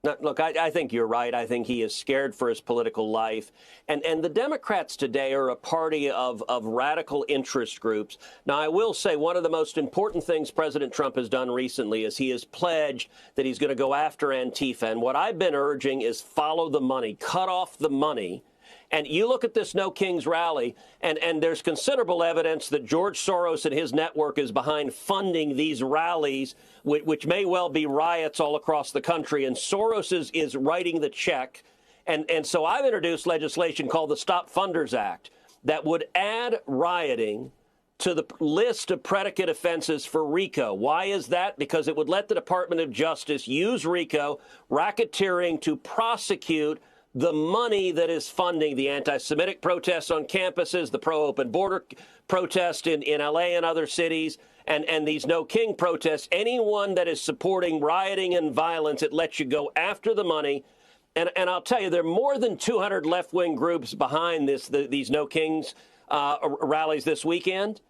No, look, I think you're right. I think he is scared for his political life. And the Democrats today are a party of radical interest groups. Now, I will say one of the most important things President Trump has done recently is he has pledged that he's going to go after Antifa. And what I've been urging is follow the money, cut off the money. And you look at this No Kings rally, and there's considerable evidence that George Soros and his network is behind funding these rallies, which may well be riots all across the country. And Soros is writing the check. And so I've introduced legislation called the Stop Funders Act that would add rioting to the list of predicate offenses for RICO. Why is that? Because it would let the Department of Justice use RICO, racketeering, to prosecute the money that is funding the anti-Semitic protests on campuses, the pro-open border protest in L.A. and other cities, and these No King protests. Anyone that is supporting rioting and violence, it lets you go after the money. And I'll tell you, there are more than 200 left-wing groups behind these No Kings rallies this weekend.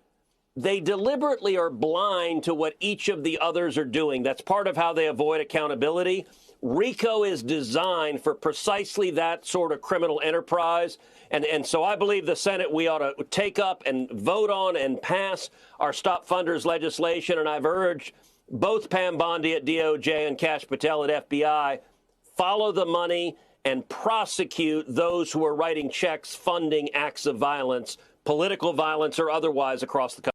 They deliberately are blind to what each of the others are doing. That's part of how they avoid accountability. RICO is designed for precisely that sort of criminal enterprise. And so I believe the Senate, we ought to take up and vote on and pass our Stop Funders legislation. And I've urged both Pam Bondi at DOJ and Kash Patel at FBI, follow the money and prosecute those who are writing checks funding acts of violence, political violence or otherwise, across the country.